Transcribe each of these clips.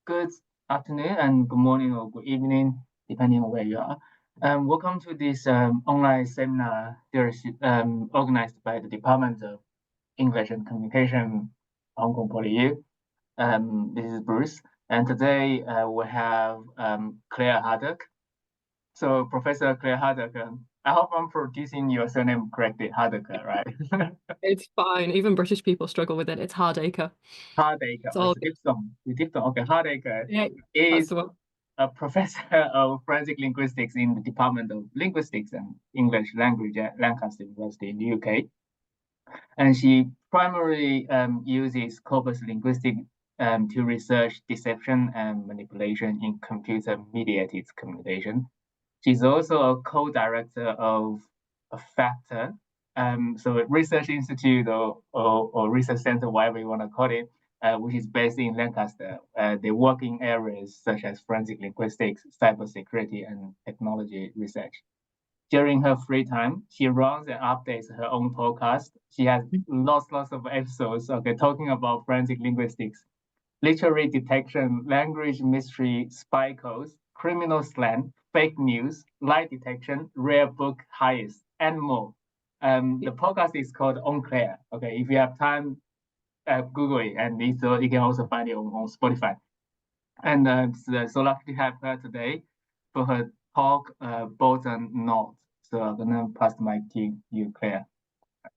Good afternoon and good morning or good evening, depending on where you are. Welcome to this online seminar organized by the Department of English and Communication, Hong Kong PolyU. This is Bruce, and today we have Claire Hardaker. So Professor Claire Hardaker, I hope I'm pronouncing your surname correctly, Hardaker, right? It's fine. Even British people struggle with it. It's Hardaker. Hardaker, It's all it's a good. diphthong. The diphthong. Okay, Hardaker Yeah, that's is the one. a professor of forensic linguistics in the Department of Linguistics and English Language at Lancaster University in the UK. And she primarily uses corpus linguistic to research deception and manipulation in computer-mediated communication. She's also a co-director of a Factor, so a research institute or research center, whatever you want to call it, which is based in Lancaster. They work in areas such as forensic linguistics, cybersecurity, and technology research. During her free time, she runs and updates her own podcast. She has lots of episodes, okay, talking about forensic linguistics, literary detection, language mystery, spy codes, criminal slang, fake news, lie detection, rare book heists, and more. The podcast is called On Claire. Okay, if you have time, Google it, and you can also find it on Spotify. And so lucky to have her today for her talk, both and not. So I'm gonna pass the mic to you, Claire.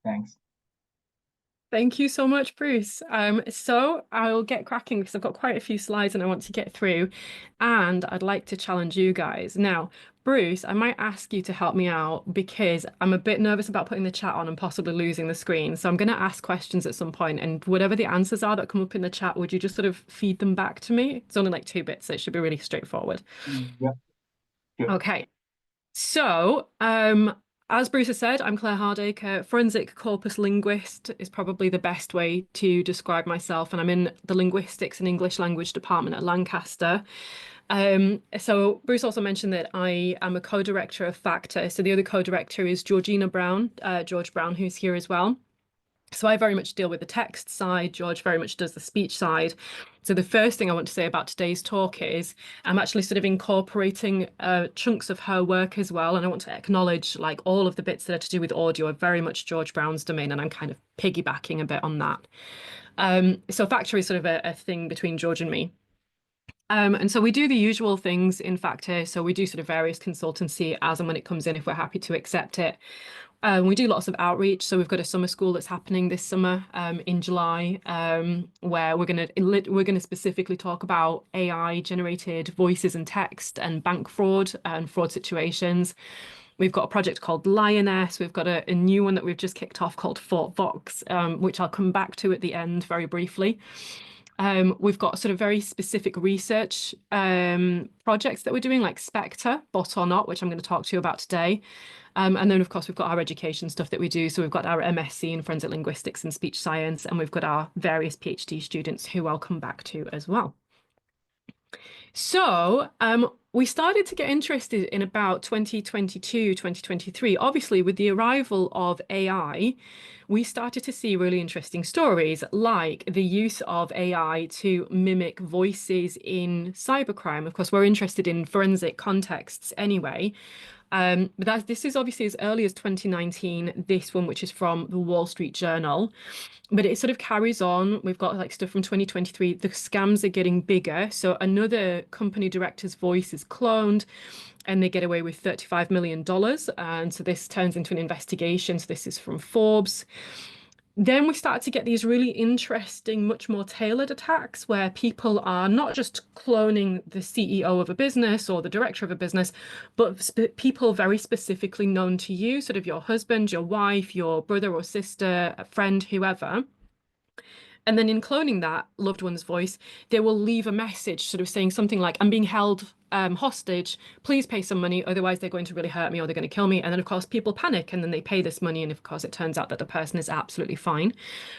Thanks. Thank you so much, Bruce. So I'll get cracking because I've got quite a few slides and I want to get through, and I'd like to challenge you guys. Now, Bruce, I might ask you to help me out because I'm a bit nervous about putting the chat on and possibly losing the screen. So I'm going to ask questions at some point, and whatever the answers are that come up in the chat, would you just sort of feed them back to me? It's only like 2 bits, so it should be really straightforward. Yeah, sure. Okay. So, as Bruce has said, I'm Claire Hardaker. Forensic corpus linguist is probably the best way to describe myself, and I'm in the linguistics and English language department at Lancaster. So Bruce also mentioned that I am a co-director of Factor. So the other co-director is Georgina Brown, George Brown, who's here as well. So I very much deal with the text side. George very much does the speech side. So the first thing I want to say about today's talk is I'm actually sort of incorporating chunks of her work as well. And I want to acknowledge like all of the bits that are to do with audio are very much George Brown's domain. And I'm kind of piggybacking a bit on that. So Factor is sort of a thing between George and me. And so we do the usual things in Factor. So we do sort of various consultancy as and when it comes in, if we're happy to accept it. We do lots of outreach. So we've got a summer school that's happening this summer in July, where we're gonna specifically talk about AI generated voices and text and bank fraud and fraud situations. We've got a project called Lioness. We've got a new one that we've just kicked off called Fort Vox, which I'll come back to at the end very briefly. We've got sort of very specific research projects that we're doing, like Spectre, Bot or Not, which I'm going to talk to you about today. And then, of course, we've got our education stuff that we do. So we've got our MSc in forensic linguistics and speech science, and we've got our various PhD students who I'll come back to as well. So we started to get interested in about 2022, 2023. Obviously, with the arrival of AI, we started to see really interesting stories like the use of AI to mimic voices in cybercrime. Of course, we're interested in forensic contexts anyway. But this is obviously as early as 2019, this one, which is from the Wall Street Journal. But it sort of carries on. We've got like stuff from 2023. The scams are getting bigger. So another company director's voice is cloned and they get away with $35 million. And so this turns into an investigation. So this is from Forbes. Then we start to get these really interesting, much more tailored attacks where people are not just cloning the CEO of a business or the director of a business, but people very specifically known to you, sort of your husband, your wife, your brother or sister, a friend, whoever. And then in cloning that loved one's voice, they will leave a message sort of saying something like, I'm being held hostage, please pay some money, otherwise they're going to really hurt me or they're going to kill me. And then of course people panic and then they pay this money and of course it turns out that the person is absolutely fine.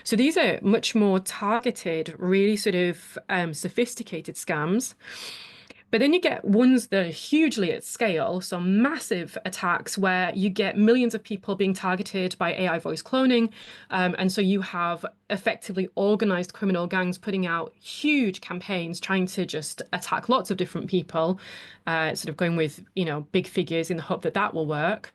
So these are much more targeted, really sort of sophisticated scams. But then you get ones that are hugely at scale, so massive attacks where you get millions of people being targeted by AI voice cloning. And so you have effectively organized criminal gangs putting out huge campaigns trying to just attack lots of different people, sort of going with, big figures in the hope that that will work.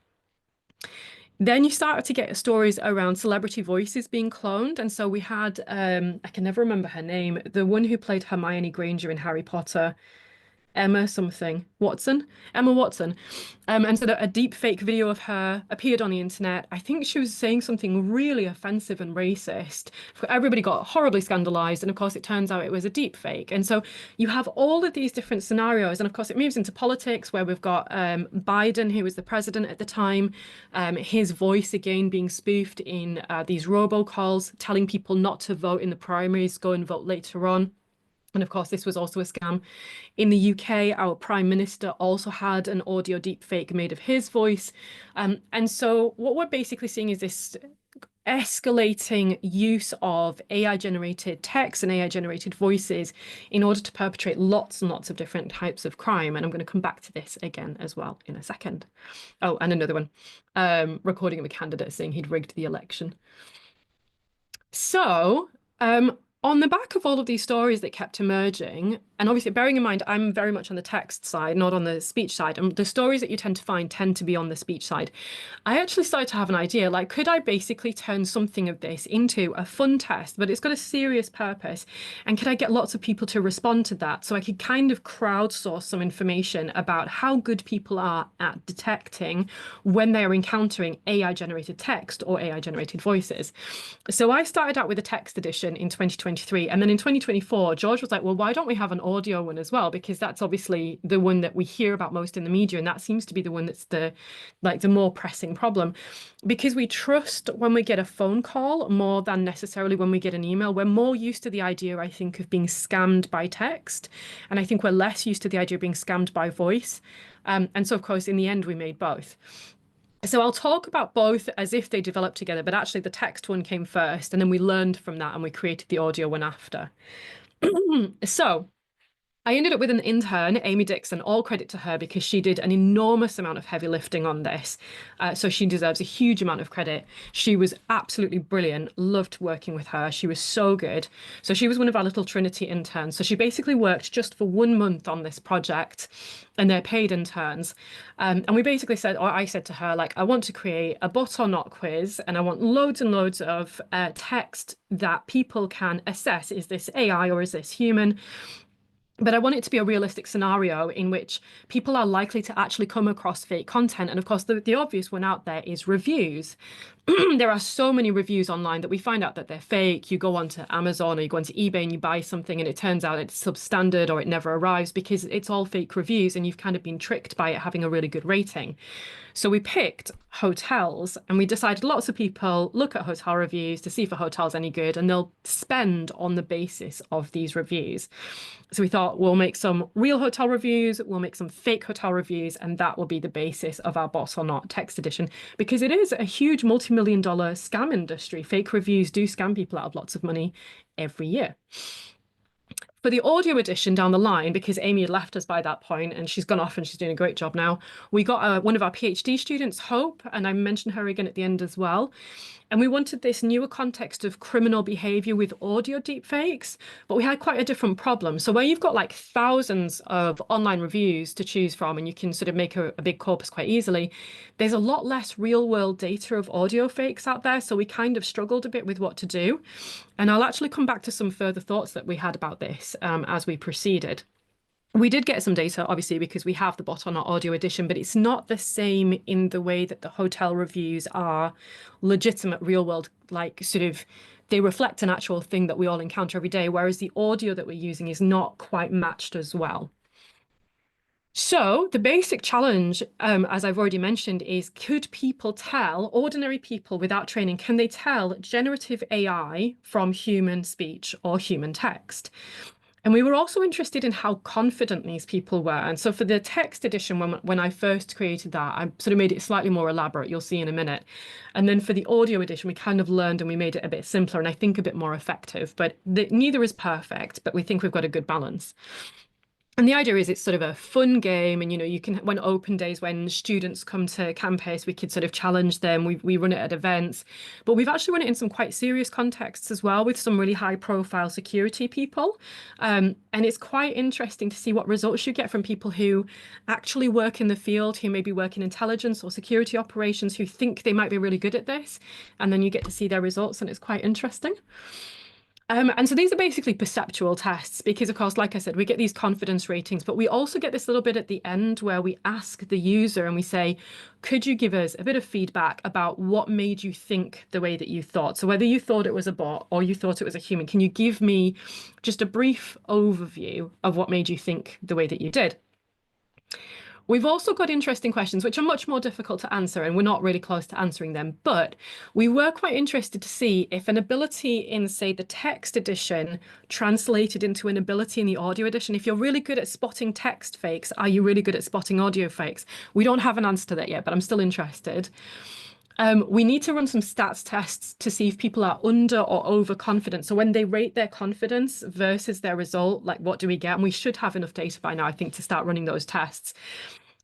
Then you started to get stories around celebrity voices being cloned. And so we had, I can never remember her name, the one who played Hermione Granger in Harry Potter. Emma Watson. And so a deep fake video of her appeared on the internet. I think she was saying something really offensive and racist. Everybody got horribly scandalized. And of course, it turns out it was a deep fake. And so you have all of these different scenarios. And of course, it moves into politics where we've got Biden, who was the president at the time, his voice again being spoofed in these robocalls, telling people not to vote in the primaries, go and vote later on. And of course, this was also a scam. In the UK, our Prime Minister also had an audio deepfake made of his voice. And so what we're basically seeing is this escalating use of AI-generated text and AI-generated voices in order to perpetrate lots and lots of different types of crime. And I'm going to come back to this again as well in a second. Oh, and another one, recording of a candidate saying he'd rigged the election. So, on the back of all of these stories that kept emerging, and obviously bearing in mind, I'm very much on the text side, not on the speech side, and the stories that you tend to find tend to be on the speech side, I actually started to have an idea, like, could I basically turn something of this into a fun test, but it's got a serious purpose, and could I get lots of people to respond to that so I could kind of crowdsource some information about how good people are at detecting when they are encountering AI-generated text or AI-generated voices. So I started out with a text edition in 2023, and then in 2024, George was like, well, why don't we have an audio one as well? Because that's obviously the one that we hear about most in the media, and that seems to be the one that's the more pressing problem. Because we trust when we get a phone call more than necessarily when we get an email. We're more used to the idea, I think, of being scammed by text, and I think we're less used to the idea of being scammed by voice. And so, of course, in the end, we made both. So I'll talk about both as if they developed together, but actually the text one came first, and then we learned from that and we created the audio one after. So I ended up with an intern, Amy Dixon, all credit to her because she did an enormous amount of heavy lifting on this. So she deserves a huge amount of credit. She was absolutely brilliant. Loved working with her. She was so good. So she was one of our little Trinity interns. So she basically worked just for 1 month on this project, and they're paid interns. And we basically said, or I said to her, like, I want to create a but or not quiz, and I want loads and loads of text that people can assess. Is this AI or is this human? But I want it to be a realistic scenario in which people are likely to actually come across fake content. And of course, the obvious one out there is reviews. There are so many reviews online that we find out that they're fake. You go onto Amazon or you go onto eBay and you buy something and it turns out it's substandard or it never arrives because it's all fake reviews and you've kind of been tricked by it having a really good rating. So we picked hotels and we decided lots of people look at hotel reviews to see if a hotel's any good and they'll spend on the basis of these reviews. So we thought we'll make some real hotel reviews, we'll make some fake hotel reviews, and that will be the basis of our Boss or Not text edition because it is a huge multi-million-dollar scam industry. Fake reviews do scam people out of lots of money every year. For the audio edition down the line, because Amy had left us by that point and she's gone off and she's doing a great job now, we got one of our PhD students, Hope, and I mentioned her again at the end as well. And we wanted this newer context of criminal behavior with audio deepfakes, but we had quite a different problem. So where you've got like thousands of online reviews to choose from and you can sort of make a big corpus quite easily, there's a lot less real world data of audio fakes out there. So we kind of struggled a bit with what to do. And I'll actually come back to some further thoughts that we had about this as we proceeded. We did get some data, obviously, because we have the bot on our audio edition, but it's not the same in the way that the hotel reviews are legitimate real world, like sort of they reflect an actual thing that we all encounter every day, whereas the audio that we're using is not quite matched as well. So the basic challenge, as I've already mentioned, is could people tell, ordinary people without training, can they tell generative AI from human speech or human text? And we were also interested in how confident these people were. And so for the text edition, when I first created that, I sort of made it slightly more elaborate, you'll see in a minute. And then for the audio edition, we kind of learned and we made it a bit simpler and I think a bit more effective. But neither is perfect, but we think we've got a good balance. And the idea is it's sort of a fun game, and you can, when open days, when students come to campus, we could sort of challenge them. We run it at events, but we've actually run it in some quite serious contexts as well, with some really high profile security people. And it's quite interesting to see what results you get from people who actually work in the field, who maybe work in intelligence or security operations, who think they might be really good at this, and then you get to see their results, and it's quite interesting. And so these are basically perceptual tests because, of course, like I said, we get these confidence ratings, but we also get this little bit at the end where we ask the user and we say, could you give us a bit of feedback about what made you think the way that you thought? So whether you thought it was a bot or you thought it was a human, can you give me just a brief overview of what made you think the way that you did? We've also got interesting questions, which are much more difficult to answer, and we're not really close to answering them. But we were quite interested to see if an ability in, say, the text edition translated into an ability in the audio edition. If you're really good at spotting text fakes, are you really good at spotting audio fakes? We don't have an answer to that yet, but I'm still interested. We need to run some stats tests to see if people are under or overconfident. So when they rate their confidence versus their result, like what do we get? And we should have enough data by now, I think, to start running those tests.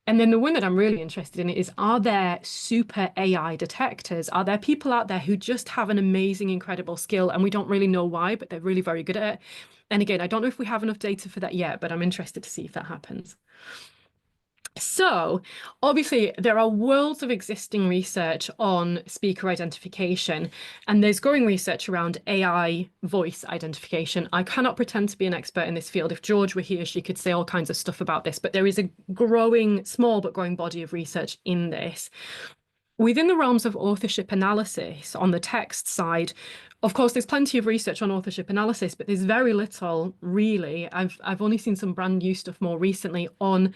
And then the one that I'm really interested in is, are there super AI detectors? Are there people out there who just have an amazing, incredible skill and we don't really know why, but they're really very good at it? And again, I don't know if we have enough data for that yet, but I'm interested to see if that happens. So obviously there are worlds of existing research on speaker identification, and there's growing research around AI voice identification. I cannot pretend to be an expert in this field. If George were here, she could say all kinds of stuff about this, but there is a growing, small but growing body of research in this. Within the realms of authorship analysis on the text side, of course, there's plenty of research on authorship analysis, but there's very little really. I've only seen some brand new stuff more recently on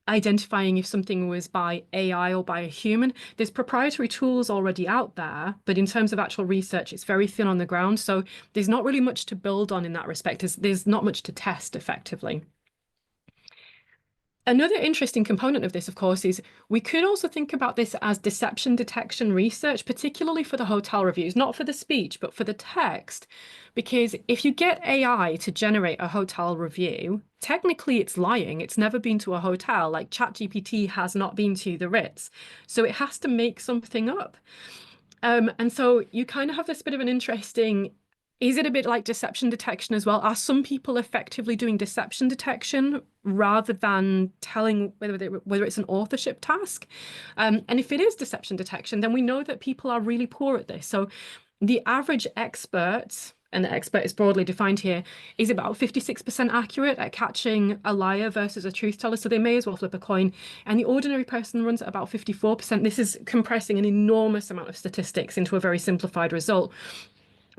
identifying if something was by AI or by a human. There's proprietary tools already out there, but in terms of actual research, it's very thin on the ground. So there's not really much to build on in that respect. There's not much to test effectively. Another interesting component of this, of course, is we could also think about this as deception detection research, particularly for the hotel reviews, not for the speech, but for the text. Because if you get AI to generate a hotel review, technically it's lying. It's never been to a hotel, like ChatGPT has not been to the Ritz. So it has to make something up. And so you kind of have this bit of an interesting, is it a bit like deception detection as well? Are some people effectively doing deception detection rather than telling whether it's an authorship task? And if it is deception detection, then we know that people are really poor at this. So the average expert, and the expert is broadly defined here, is about 56% accurate at catching a liar versus a truth teller. So they may as well flip a coin. And the ordinary person runs at about 54%. This is compressing an enormous amount of statistics into a very simplified result.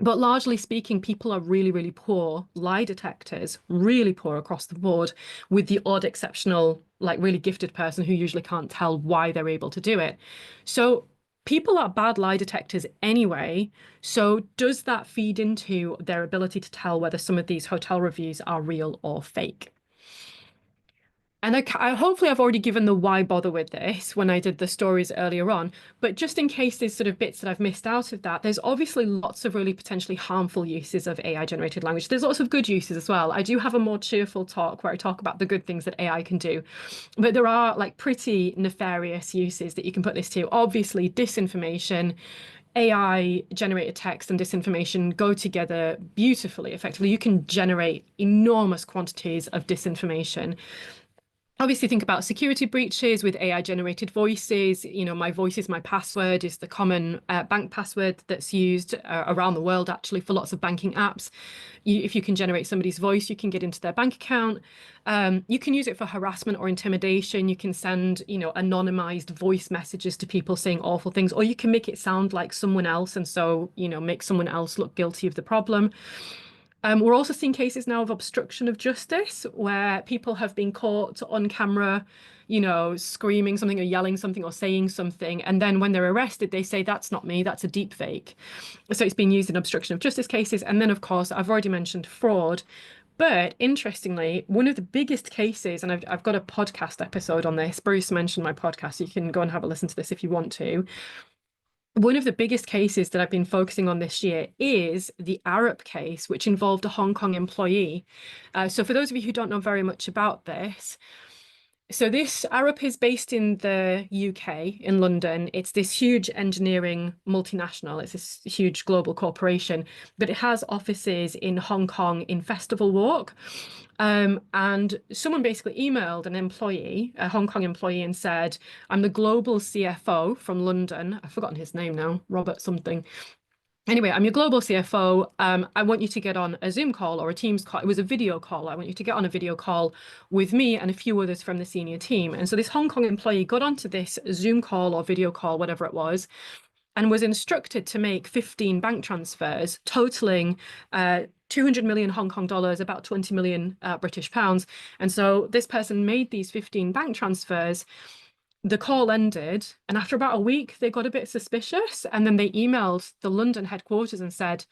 But largely speaking, people are really, really poor lie detectors, really poor across the board, with the odd exceptional, like really gifted person who usually can't tell why they're able to do it. So people are bad lie detectors anyway. So does that feed into their ability to tell whether some of these hotel reviews are real or fake? And hopefully I've already given the why bother with this when I did the stories earlier on, but just in case there's sort of bits that I've missed out of that, there's obviously lots of really potentially harmful uses of AI generated language. There's lots of good uses as well. I do have a more cheerful talk where I talk about the good things that AI can do, but there are like pretty nefarious uses that you can put this to. Obviously, disinformation, AI generated text and disinformation go together beautifully, effectively. You can generate enormous quantities of disinformation. Obviously, think about security breaches with AI generated voices. My voice is my password is the common bank password that's used around the world, actually, for lots of banking apps. If you can generate somebody's voice, you can get into their bank account. You can use it for harassment or intimidation. You can send, anonymized voice messages to people saying awful things, or you can make it sound like someone else. And so, make someone else look guilty of the problem. We're also seeing cases now of obstruction of justice where people have been caught on camera, screaming something or yelling something or saying something. And then when they're arrested, they say, that's not me, that's a deep fake. So it's been used in obstruction of justice cases. And then, of course, I've already mentioned fraud. But interestingly, one of the biggest cases, and I've got a podcast episode on this, Bruce mentioned my podcast, so you can go and have a listen to this if you want to. one of the biggest cases that I've been focusing on this year is the Arup case, which involved a Hong Kong employee. So for those of you who don't know very much about this, so this Arup is based in the UK, in London. It's this huge engineering multinational. It's this huge global corporation, but it has offices in Hong Kong in Festival Walk. And someone basically emailed an employee, a Hong Kong employee, and said, I'm the global CFO from London. I've forgotten his name now, Robert something. Anyway, I'm your global CFO. I want you to get on a Zoom call or a Teams call. It was a video call. I want you to get on a video call with me and a few others from the senior team. And so this Hong Kong employee got onto this Zoom call or video call, whatever it was, and was instructed to make 15 bank transfers totaling 200 million Hong Kong dollars, about 20 million British pounds. And so this person made these 15 bank transfers. The call ended, and after about a week, they got a bit suspicious. And then they emailed the London headquarters and said,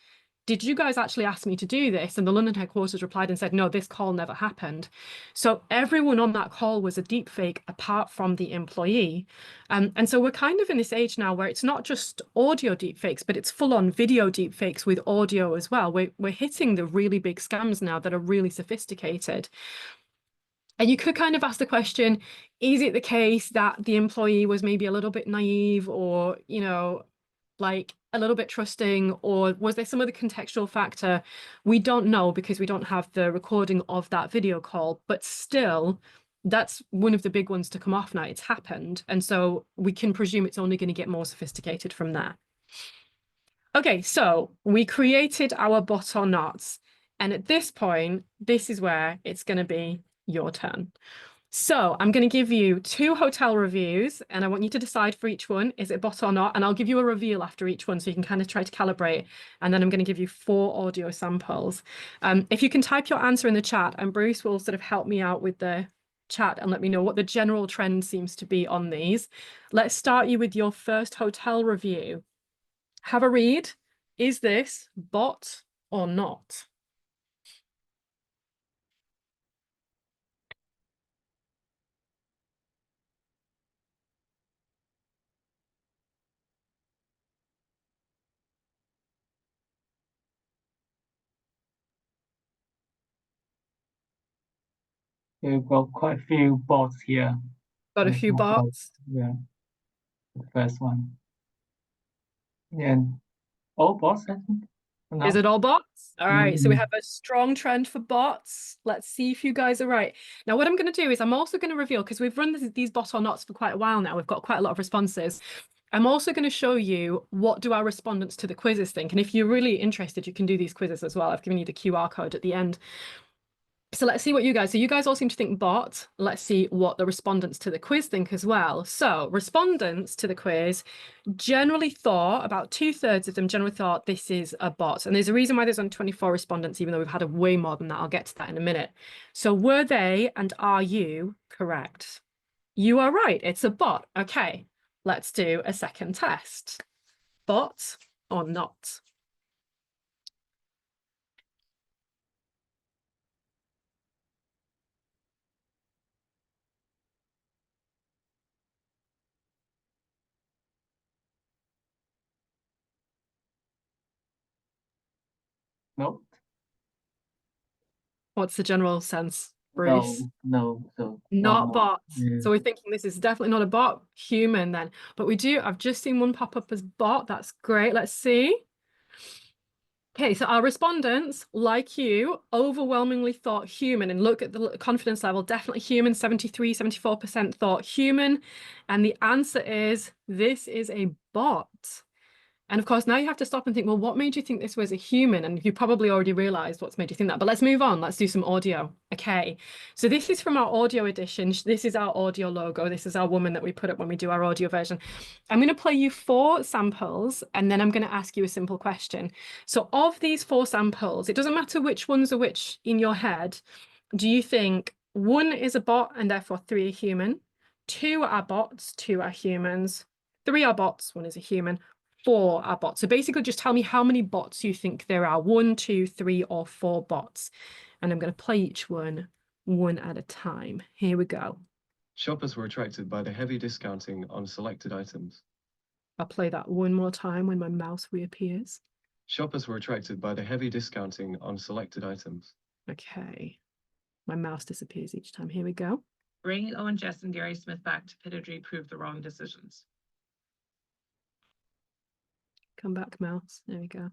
did you guys actually ask me to do this? And the London headquarters replied and said, no, this call never happened. So everyone on that call was a deep fake apart from the employee. And so we're kind of in this age now where it's not just audio deep fakes, but it's full on video deep fakes with audio as well. We're hitting the really big scams now that are really sophisticated. And you could kind of ask the question, is it the case that the employee was maybe a little bit naive or, you know, like a little bit trusting, or was there some other contextual factor? We don't know because we don't have the recording of that video call, but still, that's one of the big ones to come off now. It's happened. And so we can presume it's only going to get more sophisticated from there. Okay, so we created our bot or not. And at this point, this is where it's going to be your turn. So I'm going to give you 2 hotel reviews, and I want you to decide for each one, is it bot or not? And I'll give you a reveal after each one so you can kind of try to calibrate. And then I'm going to give you 4 audio samples. If you can type your answer in the chat, and Bruce will sort of help me out with the chat and let me know what the general trend seems to be on these. Let's start you with your first hotel review. Have a read. Is this bot or not? We've got quite a few bots here. Got a few bots. Yeah, the first one. Yeah, all bots, I think. Is it all bots? All right, so we Mm. have a strong trend for bots. Let's see if you guys are right. Now, what I'm going to do is I'm also going to reveal, because we've run these bot or nots for quite a while now. We've got quite a lot of responses. I'm also going to show you what do our respondents to the quizzes think. And if you're really interested, you can do these quizzes as well. I've given you the QR code at the end. So let's see what you guys, so you guys all seem to think bot. Let's see what the respondents to the quiz think as well. So respondents to the quiz generally thought, about 2/3 of them generally thought this is a bot. And there's a reason why there's only 24 respondents, even though we've had a way more than that. I'll get to that in a minute. So were they and are you correct? You are right, it's a bot. Okay, let's do a second test. Bot or not? No, What's the general sense, Bruce? no. So Not bots. Yeah. So we're thinking this is definitely not a bot, human then. But I've just seen one pop up as bot. That's great. Let's see. Okay, so our respondents, like you, overwhelmingly thought human, and look at the confidence level, definitely human, 73, 74% thought human. And the answer is, this is a bot. And of course, now you have to stop and think, well, what made you think this was a human? And you probably already realized what's made you think that. But let's move on. Let's do some audio. Okay. So this is from our audio edition. This is our audio logo. This is our woman that we put up when we do our audio version. I'm going to play you 4 samples, and then I'm going to ask you a simple question. So of these 4 samples, it doesn't matter which ones are which in your head. Do you think 1 is a bot and therefore 3 are human? 2 are bots, 2 are humans. 3 are bots, 1 is a human. 4 are bots. So basically just tell me how many bots you think there are. 1, 2, 3, or 4 bots. And I'm going to play each one at a time. Here we go. Shoppers were attracted by the heavy discounting on selected items. I'll play that one more time when my mouse reappears. Shoppers were attracted by the heavy discounting on selected items. Okay. My mouse disappears each time. Here we go. Bringing Owen, Jess, and Gary Smith back to Pittodrie proved the wrong decisions. Come back, mouse. There we go.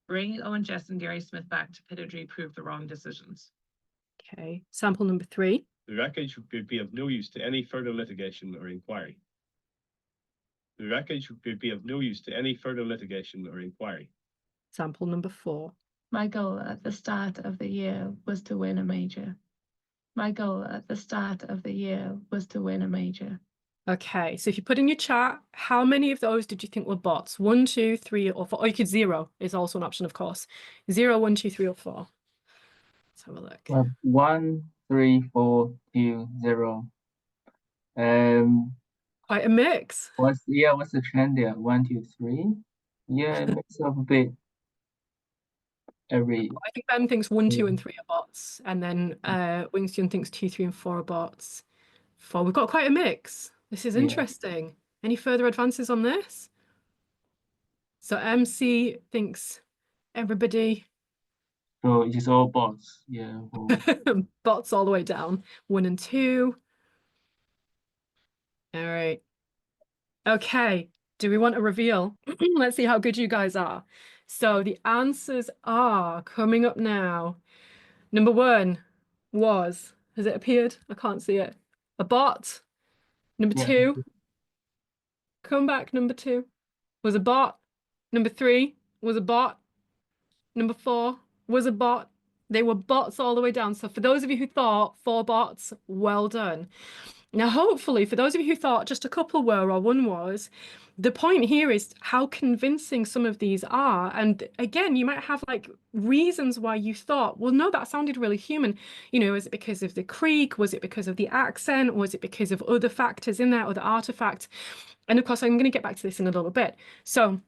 Bringing Owen, Jess, and Gary Smith back to Pittodrie proved the wrong decisions. Okay. Sample number 3. The wreckage would be of no use to any further litigation or inquiry. The wreckage would be of no use to any further litigation or inquiry. Sample number 4. My goal at the start of the year was to win a major. My goal at the start of the year was to win a major. Okay, so if you put in your chat, how many of those did you think were bots? 1, 2, 3, or 4? Or you could 0 is also an option, of course. 0, 1, 2, 3, or 4. Let's have a look. Well, 1, 3, 4, 2, 0. Quite a mix. What's the trend there? 1, 2, 3. Yeah, it mix up a bit. Every I think Ben thinks 1, 2, and 3 are bots, and then Wingston thinks 2, 3, and 4 are bots. 4. We've got quite a mix. This is interesting. Any further advances on this? So MC thinks everybody So it's all bots. Yeah. bots all the way down. 1 and 2. All right. Okay. Do we want a reveal? Let's see how good you guys are. So the answers are coming up now. Number 1 was, has it appeared? I can't see it. A bot. Number 2, come back. Number 2 was a bot. Number 3 was a bot. Number 4 was a bot. They were bots all the way down. So for those of you who thought 4 bots, well done. Now, hopefully, for those of you who thought just a couple were or 1 was, the point here is how convincing some of these are. And again, you might have like reasons why you thought, well, no, that sounded really human. You know, is it because of the creak? Was it because of the accent? Was it because of other factors in there, other artifacts? And of course, I'm going to get back to this in a little bit. So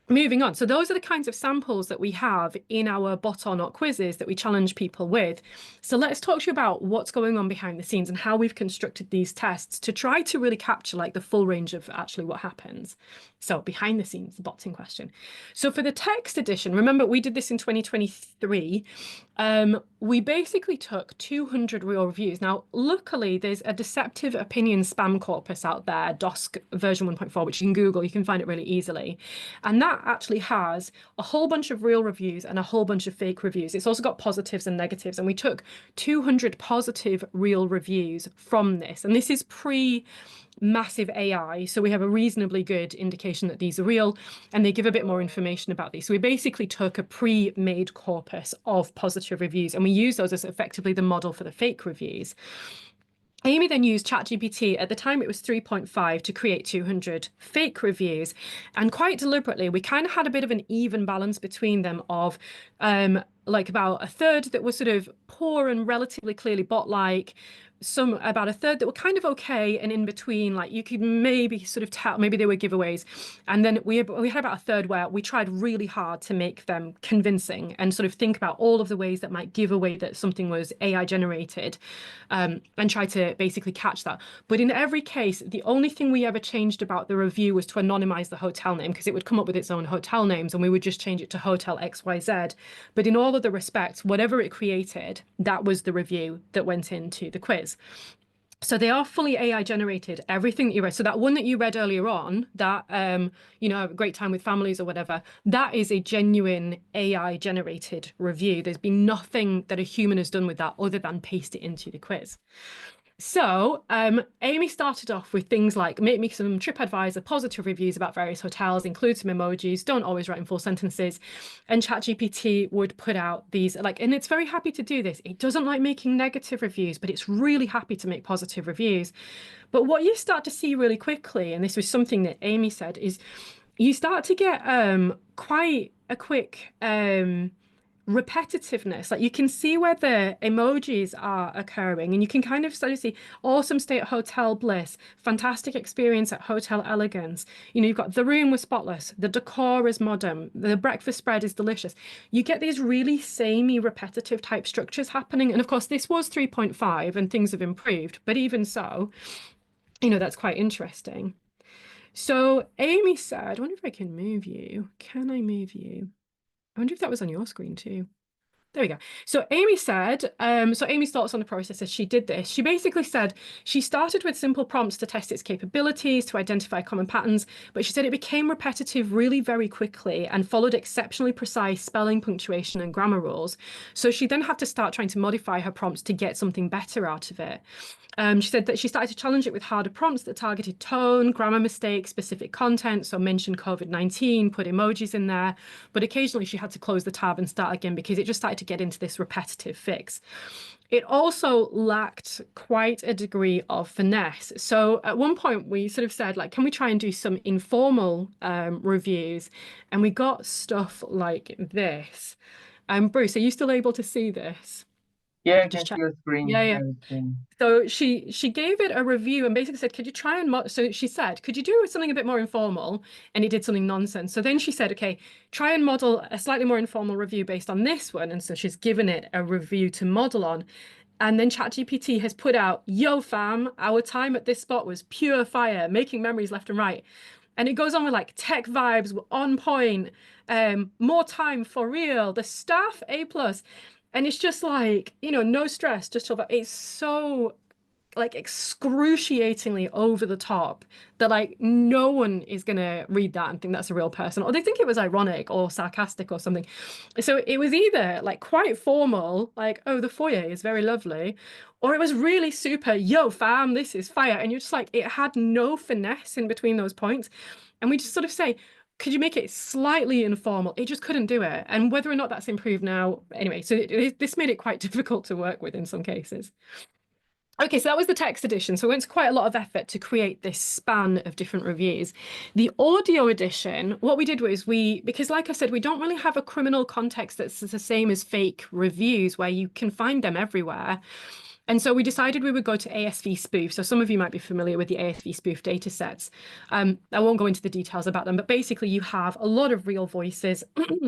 moving on. So those are the kinds of samples that we have in our bot or not quizzes that we challenge people with. So let's talk to you about what's going on behind the scenes and how we've constructed these tests to try to really capture like the full range of actually what happens. So behind the scenes, the bots in question. So for the text edition, remember we did this in 2023. We basically took 200 real reviews. Now, luckily, there's a deceptive opinion spam corpus out there, DOSC version 1.4, which you can Google. You can find it really easily. And that actually has a whole bunch of real reviews and a whole bunch of fake reviews. It's also got positives and negatives. And we took 200 positive real reviews from this. And this is pre-massive AI. So we have a reasonably good indication that these are real, and they give a bit more information about these. So we basically took a pre-made corpus of positive reviews, and we use those as effectively the model for the fake reviews. Amy then used ChatGPT, at the time it was 3.5, to create 200 fake reviews. And quite deliberately, we kind of had a bit of an even balance between them of like about a third that was sort of poor and relatively clearly bot-like, some about a third that were kind of okay, and in between, like you could maybe sort of tell, maybe they were giveaways. And then we had about a third where we tried really hard to make them convincing and sort of think about all of the ways that might give away that something was AI generated, and try to basically catch that. But in every case, the only thing we ever changed about the review was to anonymize the hotel name, because it would come up with its own hotel names and we would just change it to Hotel XYZ. But in all other respects, whatever it created, that was the review that went into the quiz. So they are fully AI generated, everything that you read. So that one that you read earlier on, that, you know, a great time with families or whatever, that is a genuine AI generated review. There's been nothing that a human has done with that other than paste it into the quiz. So Amy started off with things like make me some TripAdvisor positive reviews about various hotels, include some emojis, don't always write in full sentences. And ChatGPT would put out these, like, and it's very happy to do this. It doesn't like making negative reviews, but it's really happy to make positive reviews. But what you start to see really quickly, and this was something that Amy said, is you start to get quite a quick repetitiveness. Like you can see where the emojis are occurring, and you can kind of start to see awesome stay at Hotel Bliss, fantastic experience at Hotel Elegance. You know, you've got the room was spotless, the decor is modern, the breakfast spread is delicious. You get these really samey, repetitive type structures happening. And of course, this was 3.5 and things have improved, but even so, you know, that's quite interesting. So Amy said, I wonder if I can move you. Can I move you? I wonder if that was on your screen too. There we go. So Amy said, so Amy's thoughts on the process as she did this. She basically said she started with simple prompts to test its capabilities, to identify common patterns, but she said it became repetitive really very quickly and followed exceptionally precise spelling, punctuation, and grammar rules. So she then had to start trying to modify her prompts to get something better out of it. She said that she started to challenge it with harder prompts that targeted tone, grammar mistakes, specific content. So mentioned COVID-19, put emojis in there, but occasionally she had to close the tab and start again because it just started to get into this repetitive fix. It also lacked quite a degree of finesse. So at one point we sort of said, like, can we try and do some informal reviews? And we got stuff like this. Bruce, are you still able to see this? Yeah, I Just can check. see your screen. Yeah. Everything. So she gave it a review and basically said, could you try and so she said, could you do something a bit more informal? And it did something nonsense. So then she said, okay, try and model a slightly more informal review based on this one. And so she's given it a review to model on. And then ChatGPT has put out, yo fam, our time at this spot was pure fire, making memories left and right. And it goes on with like tech vibes were on point, more time for real, the staff A+. And it's just like, you know, no stress, just chill. It's so like excruciatingly over the top that like no one is gonna read that and think that's a real person, or they think it was ironic or sarcastic or something. So it was either like quite formal, like, oh, the foyer is very lovely, or it was really super, yo fam, this is fire. And you're just like, it had no finesse in between those points. And we just sort of say, could you make it slightly informal? It just couldn't do it. And whether or not that's improved now, anyway, so this made it quite difficult to work with in some cases. Okay, so that was the text edition. So it went to quite a lot of effort to create this span of different reviews. The audio edition, what we did was because like I said, we don't really have a criminal context that's the same as fake reviews where you can find them everywhere. And so we decided we would go to ASV spoof. So some of you might be familiar with the ASV spoof data sets. I won't go into the details about them, but basically you have a lot of real voices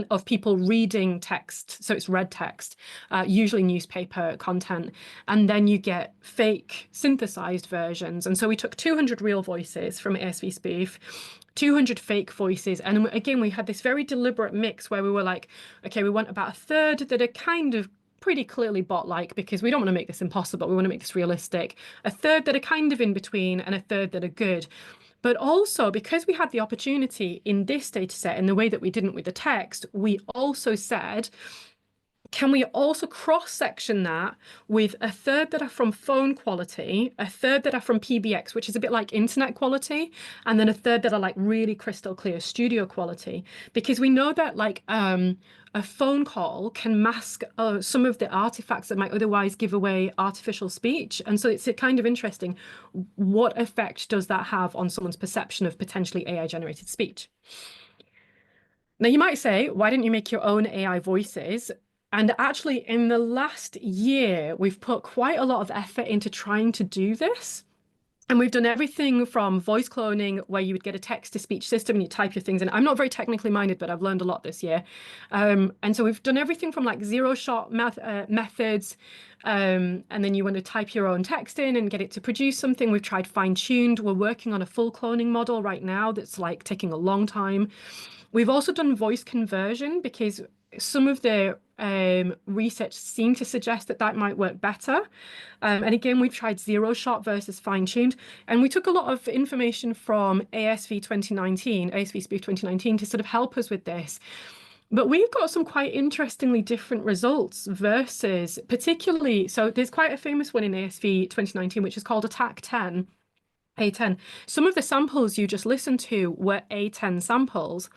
of people reading text. So it's read text, usually newspaper content. And then you get fake synthesized versions. And so we took 200 real voices from ASV spoof, 200 fake voices. And again, we had this very deliberate mix where we were like, okay, we want about a third that are kind of pretty clearly bot-like because we don't want to make this impossible. We want to make this realistic. A third that are kind of in between and a third that are good. But also because we had the opportunity in this data set in the way that we didn't with the text, we also said, can we also cross-section that with a third that are from phone quality, a third that are from PBX, which is a bit like internet quality, and then a third that are like really crystal clear studio quality? Because we know that like a phone call can mask some of the artifacts that might otherwise give away artificial speech. And so it's kind of interesting. What effect does that have on someone's perception of potentially AI-generated speech? Now, you might say, why didn't you make your own AI voices? And actually, in the last year, we've put quite a lot of effort into trying to do this. And we've done everything from voice cloning, where you would get a text-to-speech system and you type your things in. I'm not very technically minded, but I've learned a lot this year. And so we've done everything from like zero-shot methods, and then you want to type your own text in and get it to produce something. We've tried fine-tuned. We're working on a full cloning model right now that's like taking a long time. We've also done voice conversion because some of the research seemed to suggest that that might work better. And again, we've tried zero shot versus fine-tuned. And we took a lot of information from ASV 2019, ASV Spoof 2019 to sort of help us with this. But we've got some quite interestingly different results versus particularly, so there's quite a famous one in ASV 2019, which is called Attack 10. A10. Some of the samples you just listened to were A10 samples.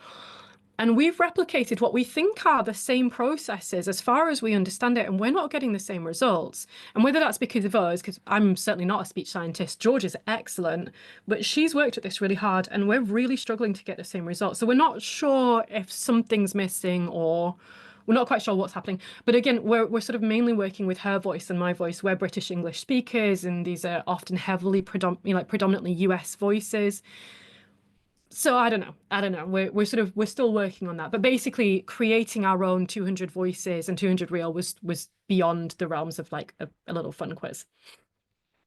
And we've replicated what we think are the same processes as far as we understand it, and we're not getting the same results. And whether that's because of us, because I'm certainly not a speech scientist, George is excellent, but she's worked at this really hard, and we're really struggling to get the same results. So we're not sure if something's missing, or we're not quite sure what's happening. But again, we're sort of mainly working with her voice and my voice. We're British English speakers, and these are often heavily predominantly US voices. So I don't know. We're still working on that. But basically creating our own 200 voices and 200 real was beyond the realms of like a little fun quiz.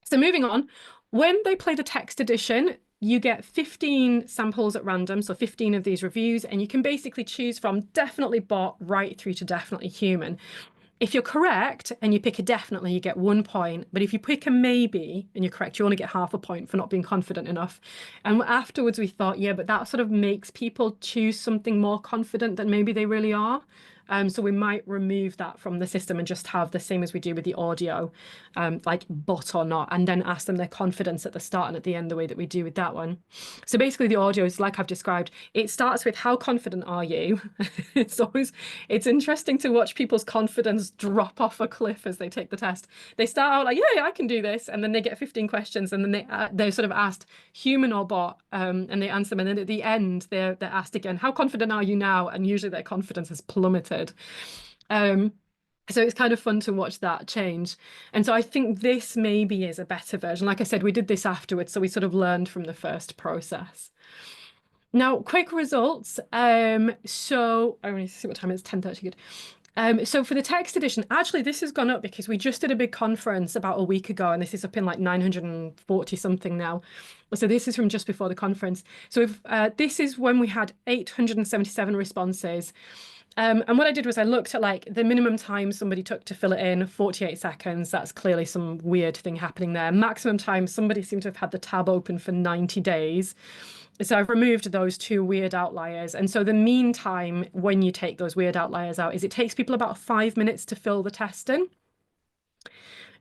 So moving on, when they play the text edition, you get 15 samples at random, so 15 of these reviews, and you can basically choose from definitely bot right through to definitely human. If you're correct and you pick a definitely, you get 1 point. But if you pick a maybe and you're correct, you only get half a point for not being confident enough. And afterwards we thought, yeah, but that sort of makes people choose something more confident than maybe they really are. So we might remove that from the system and just have the same as we do with the audio, like bot or not, and then ask them their confidence at the start and at the end, the way that we do with that one. So basically the audio is like I've described. It starts with how confident are you? It's interesting to watch people's confidence drop off a cliff as they take the test. They start out like, yeah, I can do this. And then they get 15 questions and then they're sort of asked human or bot, and they answer them. And then at the end, they're asked again, how confident are you now? And usually their confidence has plummeted. So it's kind of fun to watch that change. And so I think this maybe is a better version. Like I said, we did this afterwards, so we sort of learned from the first process. Now, quick results. So I want to see what time it is, 10:30, good. So for the text edition, actually this has gone up because we just did a big conference about a week ago, and this is up in like 940 something now. So this is from just before the conference. So if this is when we had 877 responses. And what I did was I looked at like the minimum time somebody took to fill it in, 48 seconds. That's clearly some weird thing happening there. Maximum time, somebody seemed to have had the tab open for 90 days. So I've removed those 2 weird outliers. And so the mean time when you take those weird outliers out is it takes people about 5 minutes to fill the test in.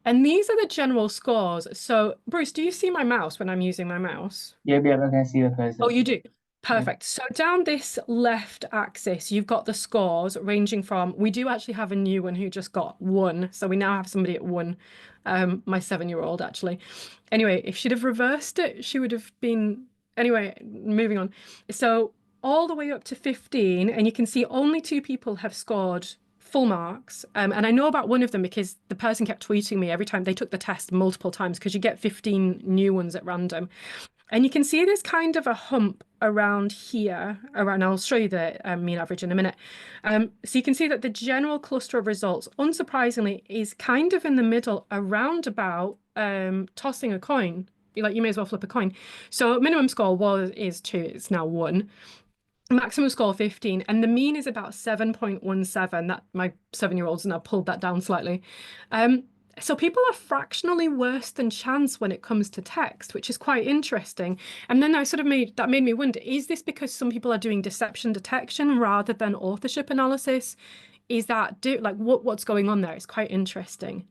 And these are the general scores. So Bruce, do you see my mouse when I'm using my mouse? Yeah, I can see the cursor. Oh, you do? Perfect. So down this left axis, you've got the scores ranging from, we do actually have a new one who just got 1. So we now have somebody at 1, my 7-year-old actually. Anyway, if she'd have reversed it, she would have been, anyway, moving on. So all the way up to 15, and you can see only 2 people have scored full marks. And I know about one of them because the person kept tweeting me every time they took the test multiple times, because you get 15 new ones at random. And you can see there's kind of a hump around here, around, I'll show you the mean average in a minute. So you can see that the general cluster of results, unsurprisingly, is kind of in the middle around about tossing a coin. Like you may as well flip a coin. So minimum score is 2, it's now 1. Maximum score 15, and the mean is about 7.17. That my 7-year-old's now pulled that down slightly. So people are fractionally worse than chance when it comes to text, which is quite interesting. And then I sort of made me wonder, is this because some people are doing deception detection rather than authorship analysis? Is that what's going on there? It's quite interesting.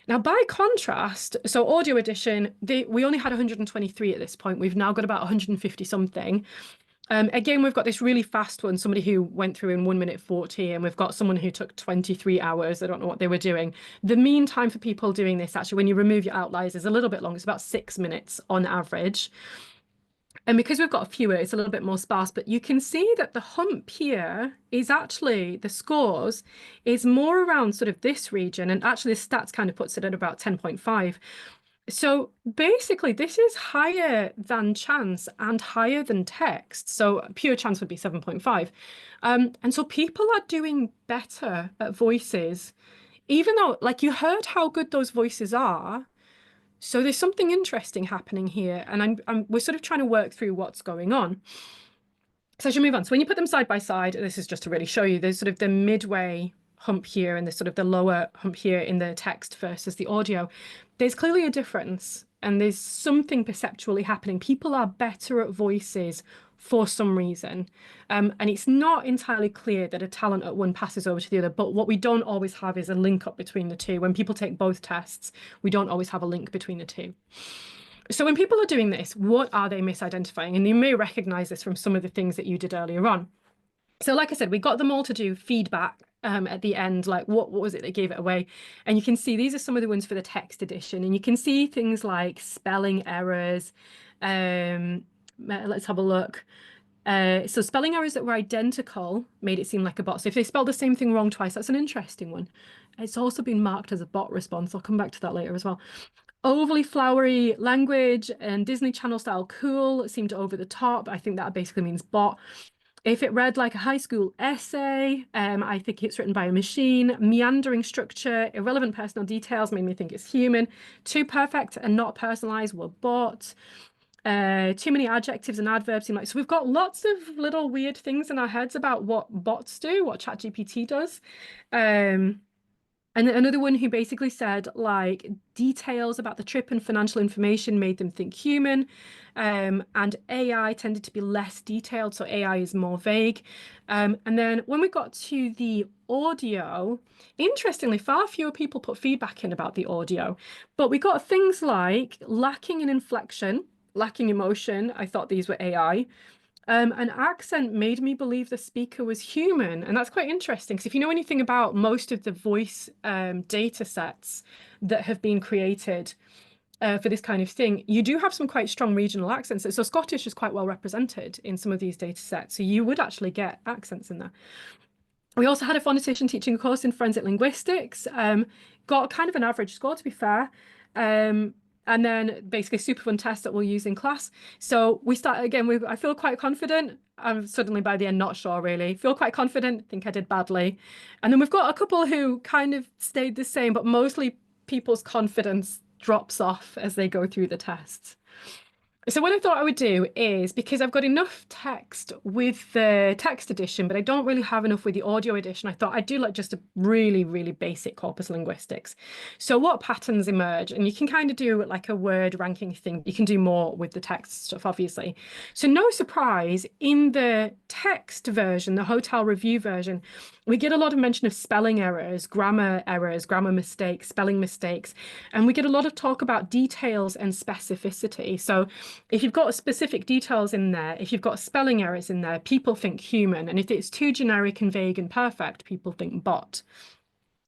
Now, by contrast, so audio edition, we only had 123 at this point. We've now got about 150 something. Again, we've got this really fast one, somebody who went through in 1 minute 40, and we've got someone who took 23 hours. I don't know what they were doing. The mean time for people doing this, actually, when you remove your outliers, is a little bit long. It's about 6 minutes on average. And because we've got fewer, it's a little bit more sparse, but you can see that the hump here is actually, the scores is more around sort of this region. And actually the stats kind of puts it at about 10.5. So basically, this is higher than chance and higher than text. So pure chance would be 7.5. And so people are doing better at voices, even though, like, you heard how good those voices are. So there's something interesting happening here. And we're sort of trying to work through what's going on. So I should move on. So when you put them side by side, this is just to really show you, there's sort of the midway hump here and the sort of the lower hump here in the text versus the audio. There's clearly a difference, and there's something perceptually happening. People are better at voices for some reason. And it's not entirely clear that a talent at one passes over to the other, but what we don't always have is a link up between the two. When people take both tests, we don't always have a link between the two. So when people are doing this, what are they misidentifying? And you may recognize this from some of the things that you did earlier on. So like I said, we got them all to do feedback at the end, like what was it that gave it away? And you can see these are some of the ones for the text edition, and you can see things like spelling errors. Let's have a look. So spelling errors that were identical made it seem like a bot. So if they spelled the same thing wrong twice, that's an interesting one. It's also been marked as a bot response. I'll come back to that later as well. Overly flowery language and Disney Channel style cool seemed over the top. I think that basically means bot. If it read like a high school essay, I think it's written by a machine. Meandering structure, irrelevant personal details made me think it's human. Too perfect and not personalized were bot. too many adjectives and adverbs seem like, so we've got lots of little weird things in our heads about what bots do, what ChatGPT does. And another one who basically said like details about the trip and financial information made them think human, and AI tended to be less detailed, so AI is more vague. And then when we got to the audio, interestingly, far fewer people put feedback in about the audio, but we got things like lacking in inflection, lacking emotion. I thought these were AI. An accent made me believe the speaker was human. And that's quite interesting, because if you know anything about most of the voice data sets that have been created for this kind of thing, you do have some quite strong regional accents. So Scottish is quite well represented in some of these data sets. So you would actually get accents in there. We also had a phonetician teaching a course in forensic linguistics, got kind of an average score, to be fair. And then basically super fun test that we'll use in class. So we start again, I feel quite confident. I'm suddenly by the end, not sure really. Feel quite confident, think I did badly. And then we've got a couple who kind of stayed the same, but mostly people's confidence drops off as they go through the tests. So what I thought I would do is, because I've got enough text with the text edition, but I don't really have enough with the audio edition, I thought I'd do like just a really, really basic corpus linguistics. So what patterns emerge? And you can kind of do like a word ranking thing. You can do more with the text stuff, obviously. So no surprise, in the text version, the hotel review version, we get a lot of mention of spelling errors, grammar mistakes, spelling mistakes, and we get a lot of talk about details and specificity. So if you've got specific details in there, if you've got spelling errors in there, people think human. And if it's too generic and vague and perfect, people think bot.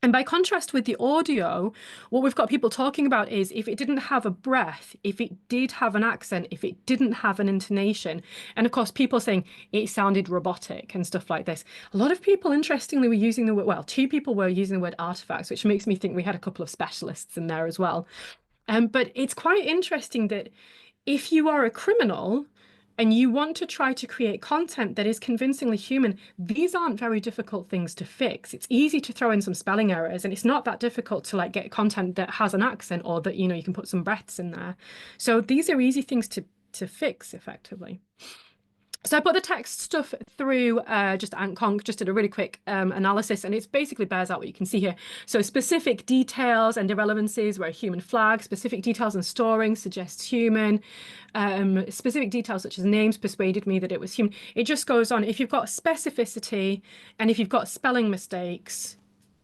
And by contrast with the audio, what we've got people talking about is if it didn't have a breath, if it did have an accent, if it didn't have an intonation, and of course people saying it sounded robotic and stuff like this. A lot of people, interestingly, were using the word, well, 2 people were using the word artifacts, which makes me think we had a couple of specialists in there as well. But it's quite interesting that if you are a criminal and you want to try to create content that is convincingly human, these aren't very difficult things to fix. It's easy to throw in some spelling errors, and it's not that difficult to like get content that has an accent, or that, you know, you can put some breaths in there. So these are easy things to fix effectively. So I put the text stuff through just AntConc, just did a really quick analysis, and it basically bears out what you can see here. So specific details and irrelevancies were a human flag, specific details and storing suggests human, specific details such as names persuaded me that it was human. It just goes on. If you've got specificity and if you've got spelling mistakes,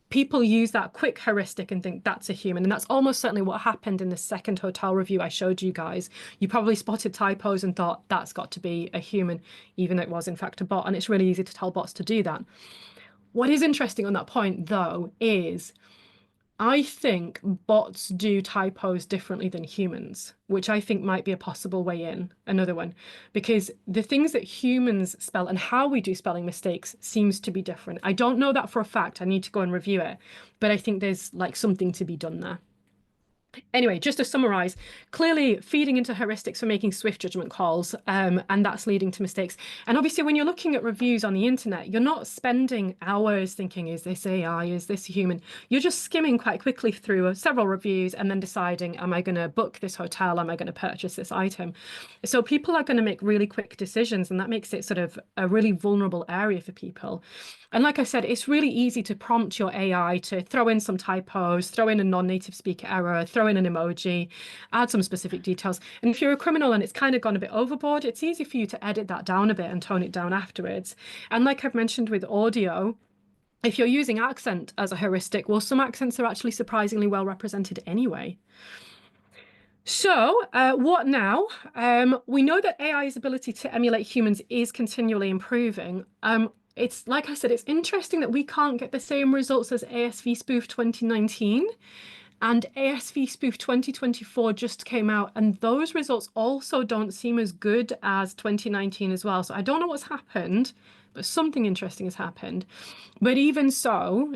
people use that quick heuristic and think that's a human. And that's almost certainly what happened in the second hotel review I showed you guys. You probably spotted typos and thought that's got to be a human, even though it was in fact a bot. And it's really easy to tell bots to do that. What is interesting on that point, though, is I think bots do typos differently than humans, which I think might be a possible way in, another one, because the things that humans spell and how we do spelling mistakes seems to be different. I don't know that for a fact. I need to go and review it, but I think there's like something to be done there. Anyway, just to summarize, clearly feeding into heuristics for making swift judgment calls, and that's leading to mistakes. And obviously, when you're looking at reviews on the internet, you're not spending hours thinking, is this AI, is this human? You're just skimming quite quickly through several reviews and then deciding, am I going to book this hotel? Am I going to purchase this item? So people are going to make really quick decisions, and that makes it sort of a really vulnerable area for people. And like I said, it's really easy to prompt your AI to throw in some typos, throw in a non-native speaker error, throw in an emoji, add some specific details. And if you're a criminal and it's kind of gone a bit overboard, it's easy for you to edit that down a bit and tone it down afterwards. And like I've mentioned with audio, if you're using accent as a heuristic, well, some accents are actually surprisingly well represented anyway. So what now? We know that AI's ability to emulate humans is continually improving. It's like I said, it's interesting that we can't get the same results as ASV Spoof 2019, and ASV Spoof 2024 just came out, and those results also don't seem as good as 2019 as well. So I don't know what's happened, but something interesting has happened. But even so,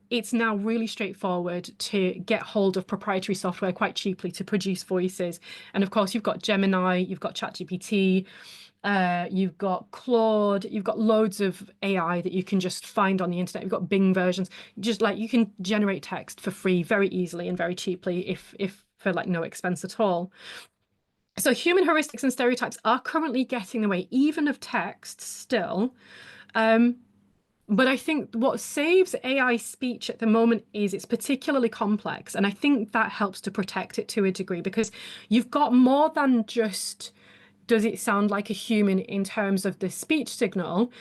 it's now really straightforward to get hold of proprietary software quite cheaply to produce voices. And of course, you've got Gemini, you've got ChatGPT, you've got Claude, you've got loads of AI that you can just find on the internet. You've got Bing versions, just like you can generate text for free very easily and very cheaply if for like no expense at all. So human heuristics and stereotypes are currently getting in the way, even of text still. But I think what saves AI speech at the moment is it's particularly complex. And I think that helps to protect it to a degree, because you've got more than just, does it sound like a human in terms of the speech signal?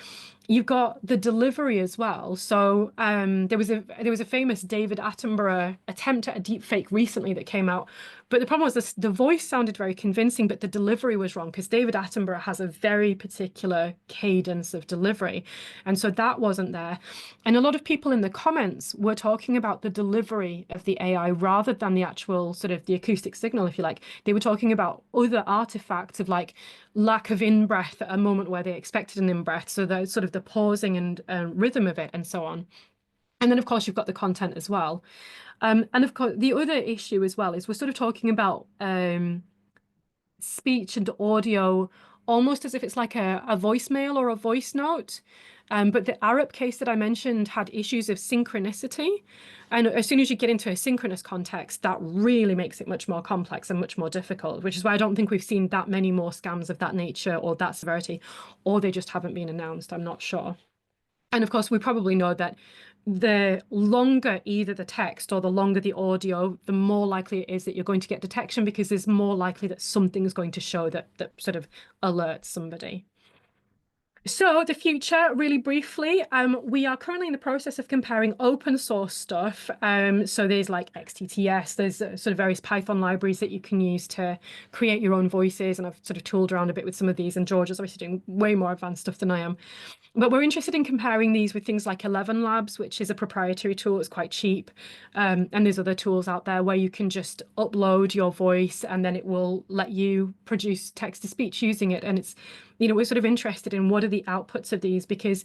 You've got the delivery as well. So there was a famous David Attenborough attempt at a deep fake recently that came out. But the problem was the voice sounded very convincing, but the delivery was wrong, because David Attenborough has a very particular cadence of delivery. And so that wasn't there. And a lot of people in the comments were talking about the delivery of the AI rather than the actual sort of the acoustic signal, if you like. They were talking about other artifacts of like lack of in-breath at a moment where they expected an in-breath. So the sort of the pausing and rhythm of it and so on. And then, of course, you've got the content as well. And of course, the other issue as well is we're sort of talking about speech and audio almost as if it's like a voicemail or a voice note. But the Arup case that I mentioned had issues of synchronicity. And as soon as you get into a synchronous context, that really makes it much more complex and much more difficult, which is why I don't think we've seen that many more scams of that nature or that severity, or they just haven't been announced. I'm not sure. And of course, we probably know that the longer either the text or the longer the audio, the more likely it is that you're going to get detection, because there's more likely that something's going to show that sort of alerts somebody. So the future, really briefly, we are currently in the process of comparing open source stuff. So there's like XTTS, there's sort of various Python libraries that you can use to create your own voices. And I've sort of tooled around a bit with some of these, and George is obviously doing way more advanced stuff than I am. But we're interested in comparing these with things like 11 Labs, which is a proprietary tool. It's quite cheap. And there's other tools out there where you can just upload your voice and then it will let you produce text to speech using it. And it's, you know, we're sort of interested in what are the outputs of these, because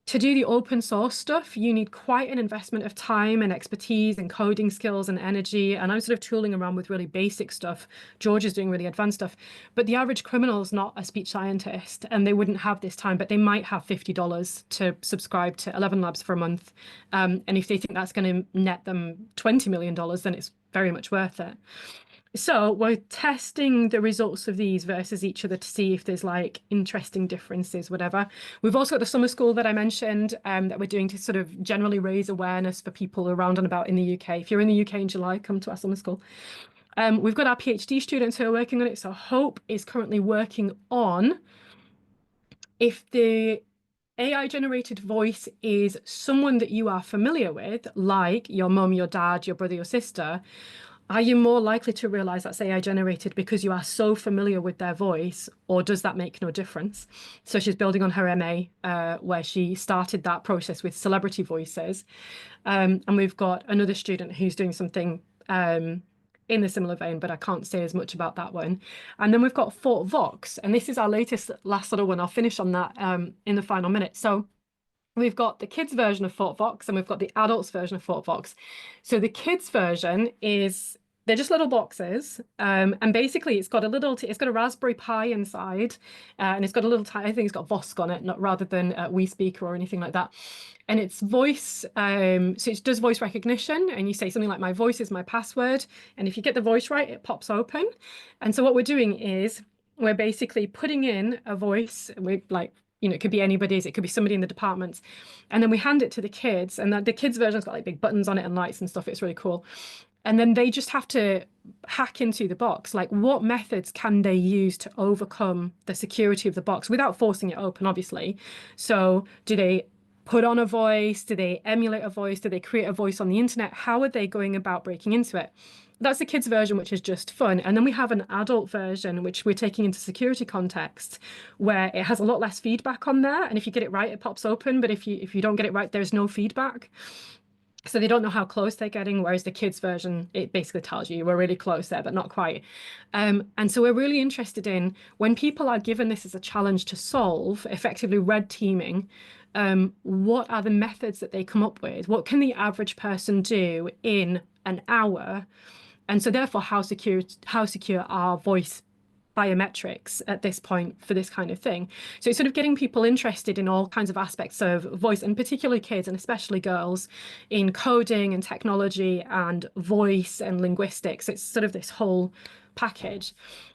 to do the open source stuff, you need quite an investment of time and expertise and coding skills and energy. And I'm sort of tooling around with really basic stuff. George is doing really advanced stuff. But the average criminal is not a speech scientist, and they wouldn't have this time, but they might have $50 to subscribe to 11 Labs for a month. And if they think that's going to net them $20 million, then it's very much worth it. So we're testing the results of these versus each other to see if there's like interesting differences, whatever. We've also got the summer school that I mentioned that we're doing to sort of generally raise awareness for people around and about in the UK. If you're in the UK in July, come to our summer school. We've got our PhD students who are working on it. So Hope is currently working on if the AI generated voice is someone that you are familiar with, like your mum, your dad, your brother, your sister. Are you more likely to realize that's AI generated because you are so familiar with their voice, or does that make no difference? So she's building on her MA, where she started that process with celebrity voices. And we've got another student who's doing something in a similar vein, but I can't say as much about that one. And then we've got Fort Vox, and this is our last little one. I'll finish on that in the final minute. So we've got the kids version of Fort Vox and we've got the adults version of Fort Vox. So the kids version is, they're just little boxes. And basically it's got a Raspberry Pi inside and it's got a little, I think it's got Vosk on it, not rather than WeSpeaker or anything like that. And it's voice, so it does voice recognition, and you say something like, my voice is my password. And if you get the voice right, it pops open. And so what we're doing is we're basically putting in a voice, it could be anybody's, it could be somebody in the department. And then we hand it to the kids, and the kids version's got like big buttons on it and lights and stuff. It's really cool. And then they just have to hack into the box. Like, what methods can they use to overcome the security of the box without forcing it open, obviously? So do they put on a voice? Do they emulate a voice? Do they create a voice on the internet? How are they going about breaking into it? That's the kids version, which is just fun. And then we have an adult version, which we're taking into security context, where it has a lot less feedback on there. And if you get it right, it pops open. But if you don't get it right, there's no feedback. So they don't know how close they're getting, whereas the kids version, it basically tells you we're really close there, but not quite. And so we're really interested in, when people are given this as a challenge to solve, effectively red teaming, what are the methods that they come up with? What can the average person do in an hour? And so therefore, how secure are voice biometrics at this point for this kind of thing? So it's sort of getting people interested in all kinds of aspects of voice, and particularly kids and especially girls, in coding and technology and voice and linguistics. It's sort of this whole package.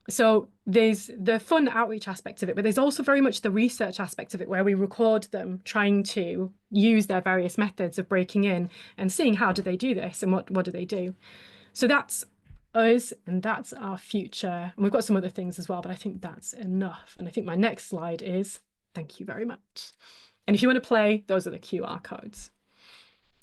So there's the fun outreach aspect of it, but there's also very much the research aspect of it, where we record them trying to use their various methods of breaking in and seeing how do they do this and what do they do. So that's us, and that's our future. And we've got some other things as well, but I think that's enough. And I think my next slide is, thank you very much. And if you want to play, those are the QR codes.